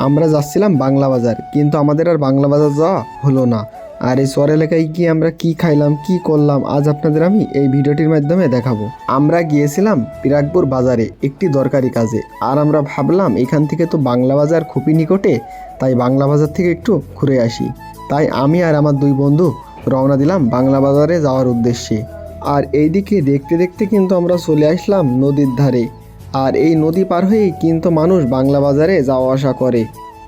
আমরা যাচ্ছিলাম বাংলা বাজার, কিন্তু আমাদের আর বাংলা বাজার যাওয়া হলো না। আর এই চর এলাকায় গিয়ে আমরা কি খাইলাম কি করলাম আজ আপনাদের আমি এই ভিডিওটির মাধ্যমে দেখাবো। আমরা গিয়েছিলাম পিরাকপুর বাজারে একটি দরকারি কাজে, আর আমরা ভাবলাম এখান থেকে তো বাংলা বাজার খুবই নিকটে, তাই বাংলা বাজার থেকে একটু ঘুরে আসি। তাই আমি আর আমার দুই বন্ধু রওনা দিলাম বাংলা বাজারে যাওয়ার উদ্দেশ্যে। আর এইদিকে দেখতে দেখতে কিন্তু আমরা চলে আসলাম নদীর ধারে। আর এই নদী পার হয়েই কিন্তু মানুষ বাংলা বাজারে যাওয়া আসা করে।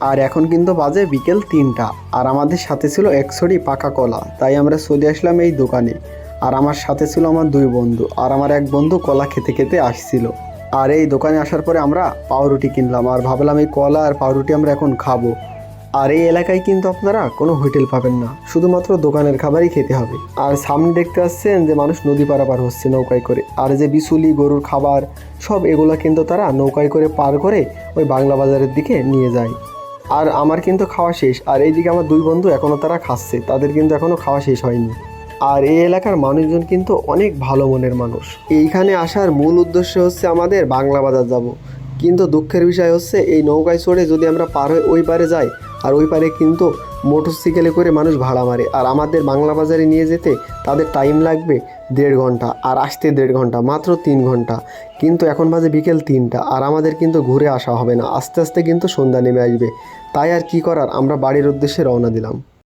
আর এখন কিন্তু বাজে বিকেল 3টা, আর আমাদের সাথে ছিল 100টি পাকা কলা। তাই আমরা চলে আসলাম এই দোকানে। আর আমার সাথে ছিল আমার দুই বন্ধু, আর আমার এক বন্ধু কলা খেতে খেতে আসছিল। আর এই দোকানে আসার পরে আমরা পাউরুটি কিনলাম, আর ভাবলাম এই কলা আর পাউরুটি আমরা এখন খাবো। আর এই এলাকায় কিন্তু আপনারা কোনো হোটেল পাবেন না, শুধুমাত্র দোকানের খাবারই খেতে হবে। আর সামনে দেখতে পাচ্ছেন যে মানুষ নদী পারাপার হচ্ছে নৌকায় করে, আর যে বিচুলি গরুর খাবার সব এগুলো কিন্তু তারা নৌকায় করে পার করে ওই বাংলা বাজারের দিকে নিয়ে যায়। আর আমার কিন্তু খাওয়া শেষ, আর এইদিকে আমার দুই বন্ধু এখনও তারা খাচ্ছে, তাদের কিন্তু এখনও খাওয়া শেষ হয়নি। আর এই এলাকার মানুষজন কিন্তু অনেক ভালো মনের মানুষ। এইখানে আসার মূল উদ্দেশ্য হচ্ছে আমাদের বাংলা বাজার যাব, কিন্তু দুঃখের বিষয় হচ্ছে এই নৌকায় চড়ে যদি আমরা পার হয়ে ওই পারে যাই, আর ওই পারে কিন্তু মোটরসাইকেলে করে মানুষ ভাড়া মারে, আর আমাদের বাংলা বাজারে নিয়ে যেতে তাদের টাইম লাগবে 1.5 ঘন্টা, আর আসতে 1.5 ঘন্টা, মাত্র 3 ঘন্টা। কিন্তু এখন বাজে বিকেল 3টা, আর আমাদের কিন্তু ঘুরে আসা হবে না, আস্তে আস্তে কিন্তু সন্ধ্যা নেমে আসবে। তাই আর কি করার, আমরা বাড়ির উদ্দেশ্যে রওনা দিলাম।